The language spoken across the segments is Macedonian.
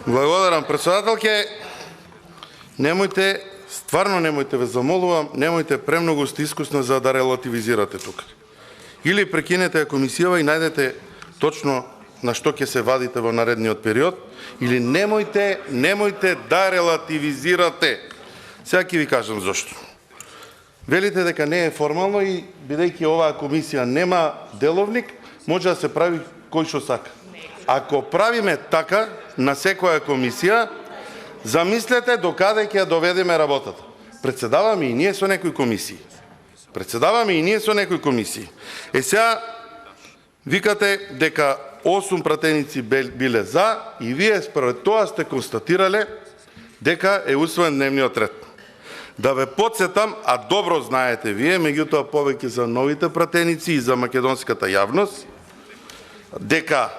Благодарам, председателке. Немојте, стварно немојте, ве замолувам, немојте премногу сте искусна за да релативизирате тука. Или прекинете комисија и најдете точно на што ќе се вадите во наредниот период, или немојте да релативизирате. Сега ќе ви кажам зошто. Велите дека не е формално и бидејќи оваа комисија нема деловник, може да се прави кој што сака. Ако правиме така на секоја комисија, замислете докаде ќе ја доведеме работата. Председаваме и ние со некои комисии. Сега викате дека 8 пратеници биле за и вие според тоа сте констатирале дека е усвоен дневниот ред. Да ве потсетам, а добро знаете вие, меѓутоа повеќе за новите пратеници и за македонската јавност, дека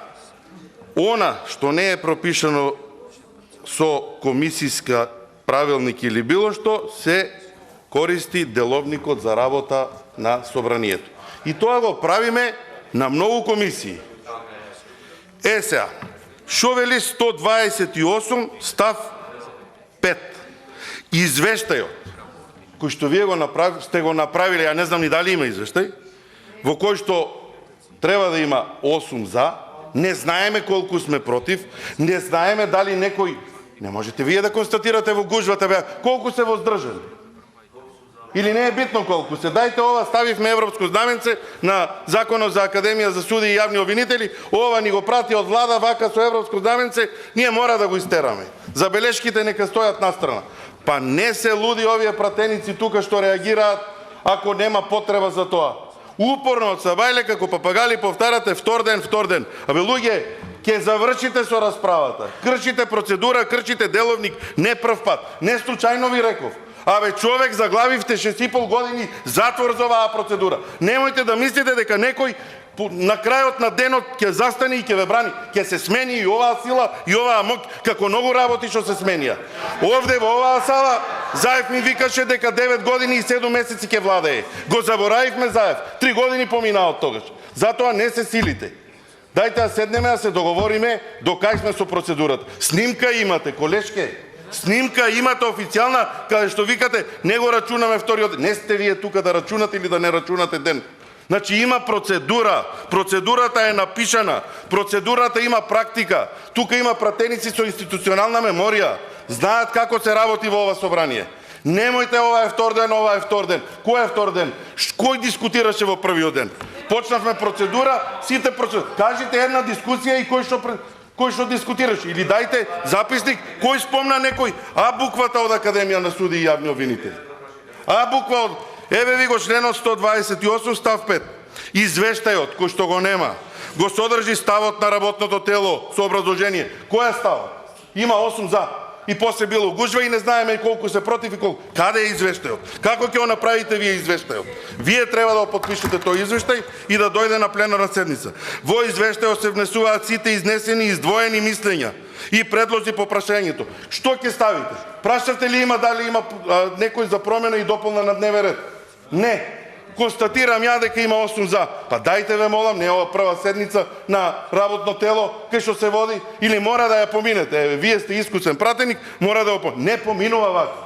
она што не е пропишано со комисијска правилник или било што, се користи деловникот за работа на собранието. И тоа го правиме на многу комисии. Сега, шо вели 128 став 5? Извештајот, кој што вие сте го направиле, ја не знам ни дали има извештај, во кој што треба да има 8 за, не знаеме колку сме против, не знаеме дали некој, не можете вие да констатирате во гужвата, бе, колку се воздржали. Или не е битно колку се. Дајте ова, ставивме европско знаменце на Законот за Академија за суди и јавни обвинители, ова ни го прати од влада вака со европско знаменце, ние мора да го истераме. Забелешките нека стојат настрана. Па не се луди овие пратеници тука што реагираат ако нема потреба за тоа. Упорно од Сабајле како папагали повтарате втор ден. Абе луѓе, ќе завршите со расправата. Кршите процедура, кршите деловник не прв пат. Не случајно ви реков. Абе човек заглавивте 6,5 години затвор за оваа процедура. Немојте да мислите дека некој на крајот на денот ќе застане и ќе ве брани. Ќе се смени и оваа сила и оваа моќ, како многу работи што се сменија. Овде во оваа сала Заев ми викаше дека 9 години и 7 месеци ќе владее. Го заборавивме Заев. 3 години помина од тогаш. Затоа не се силите. Дајте да седнеме да се договориме до кај сме со процедурата. Снимка имате, колешке. Снимка имате официјална, каде што викате не го рачунаме вториот. Не сте вие тука да рачунате или да не рачунате ден. Значи има процедура, процедурата е напишана, процедурата има практика. Тука има пратеници со институционална меморија. Знаат како се работи во ова собрание. Немојте ова е втор ден. Кој е втор ден? Кој дискутираше во првиот ден? Почнавме процедура, сите процедура. Кажите една дискусија и кој што дискутираше. Или дајте записник, кој спомна некој, буквата од Академија на суди и јавни обвинители. Буква од, еве ви го членот 128 став 5. Извештајот, кој што го нема, го содржи ставот на работното тело со образложение. Кој е ставот? Има 8 за. И после било гужва и не знаеме колку се против и колку. Каде е извештајот? Како ќе го направите вие извештајот? Вие треба да го подпишете тој извештај и да дојде на пленарна седница. Во извештајот се внесуваат сите изнесени издвоени мислења и предлози по прашањето. Што ќе ставите? Прашавте ли дали има некој за промена и дополна на дневен ред? Не. Констатирам ја дека има 8 за. Па дајте ве молам, не ова прва седница на работно тело кај што се води, или мора да ја поминете. Еве, вие сте искусен пратеник, мора да ја не поминува вака.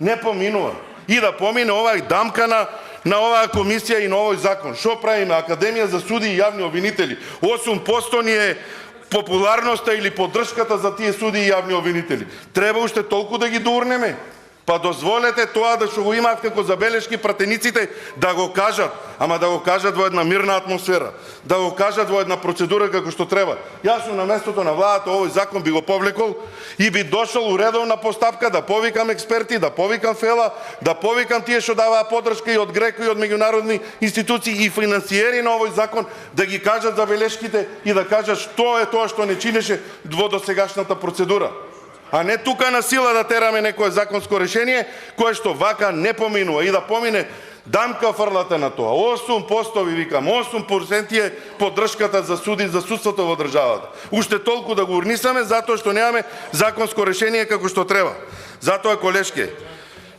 Не поминува. И да помине оваа дамка на оваа комисија и на овој закон. Што правиме? Академија за суди и јавни обвинители. 8% ни е популарноста или поддршката за тие суди и јавни обвинители. Треба уште толку да ги доурнеме. Па дозволете тоа да што го имаат како забелешки пратениците да го кажат, ама да го кажат во една мирна атмосфера, да го кажат во една процедура како што треба. Јас сум на местото на владата, овој закон би го повлекол и би дошол уредовна постапка да повикам експерти, да повикам Фела, да повикам тие што даваа поддршка и од Греко и од меѓународни институции и финансиери на овој закон, да ги кажат забелешките и да кажат што е тоа што не чинеше во досегашната процедура. А не тука на сила да тераме некое законско решение, кое што вака не поминува и да помине дамка фрлате на тоа. 8% ви викам, 8% е поддршката за суди, за судството во државата. Уште толку да го урнисаме затоа што немаме законско решение како што треба. Затоа, колешке,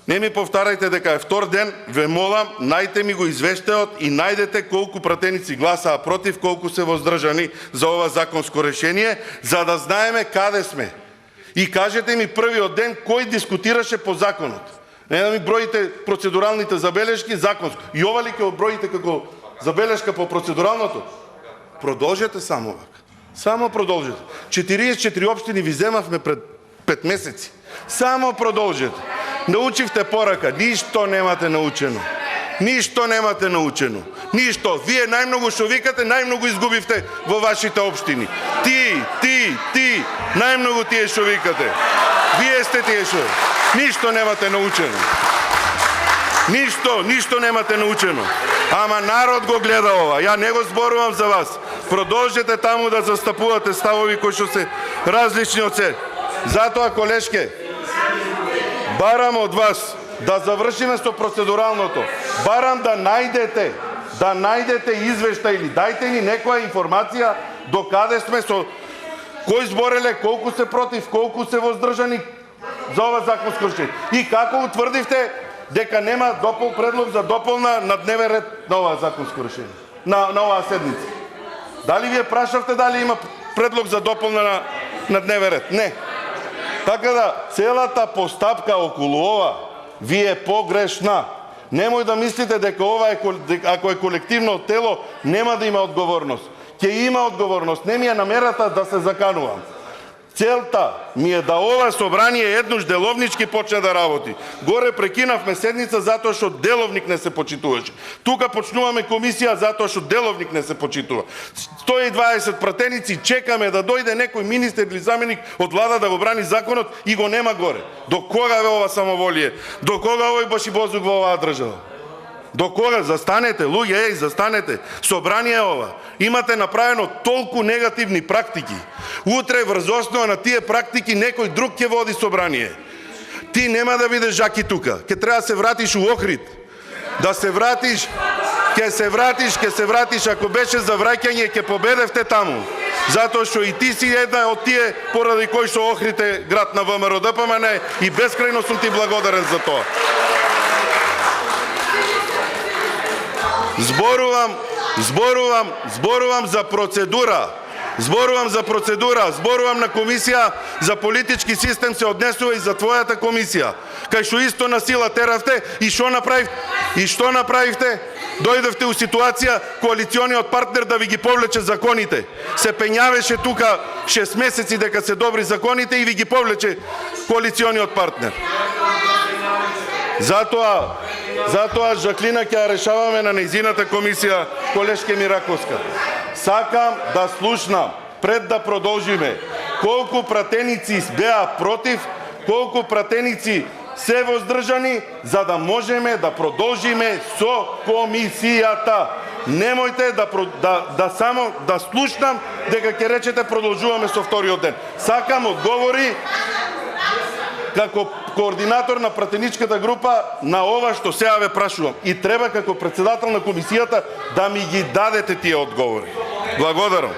не ми повтарајте дека е втор ден, ве молам, најте ми го извештајот и најдете колку пратеници гласаа против, колку се воздржани за ова законско решение, за да знаеме каде сме. И кажете ми првиот ден кој дискутираше по законот. Не да ми броите процедуралните забелешки законско. И ова ли ќе броите како забелешка по процедуралното? Продолжете само вака. Само продолжете. 44 општини ви земавме пред 5 месеци. Само продолжете. Научивте порака. Ништо немате научено. Ништо немате научено. Ништо. Вие најмногу што викате, најмногу изгубивте во вашите општини. Ти, најмногу тие што викате. Вие сте тие што. Ништо немате научено. Ништо немате научено. Ама народ го гледа ова. Ја не го зборувам за вас. Продолжете таму да застапувате ставови кои што се различни од се. Затоа, колешке, барам од вас да завршиме со процедуралното. Барам да најдете извештај или дајте ни некоја информација до каде сме со кој збореле, колку се против, колку се воздржани за ова законско решение. И како утврдивте дека нема предлог за дополна на дневен ред на ова законско решение, на оваа седница. Дали вие прашавте дали има предлог за дополна на дневен ред? Не. Така да, целата постапка околу ова ви е погрешна. Немој да мислите дека ова ако е колективно тело, нема да има одговорност. Ќе има одговорност. Не ми е намерата да се заканувам. Целта ми е да ова собрание еднош деловнички почне да работи. Горе прекинавме седница затоа што деловник не се почитуваше. Тука почнуваме комисија затоа што деловник не се почитува. 120 пратеници чекаме да дојде некој министер или заменик од влада да го брани законот и го нема горе. До кога ве ова самоволие? До кога овој башибозук во оваа држава? До кога? Застанете, луѓе, застанете. Собрание ова. Имате направено толку негативни практики. Утре врз основа на тие практики некој друг ќе води собрание. Ти нема да бидеш жаки тука. Ке треба да се вратиш у Охрид. Да се вратиш, ке се вратиш. Ако беше за враќање, ке победевте таму. Затоа што и ти си една од тие поради кои што Охрид е град на ВМРО ДПМН и бескрајно сум ти благодарен за тоа. Зборувам за процедура. Зборувам на комисија за политички систем се однесува и за твојата комисија. Кај што исто на сила теравте и што направивте? Дојдовте у ситуација коалициониот партнер да ви ги повлече законите. Се пењавеше тука 6 месеци дека се добри законите и ви ги повлече коалициониот партнер. Затоа Жаклина ќе ја решаваме на нејзината комисија, колешке Мираковска. Сакам да слушнам, пред да продолжиме, колку пратеници беа против, колку пратеници се воздржани, за да можеме да продолжиме со комисијата. Немојте да само да слушнам дека ќе речете продолжуваме со вториот ден. Сакам одговори како координатор на пратеничката група на ова што сега ве прашувам. И треба како председател на комисијата да ми ги дадете тие одговори. Благодарам.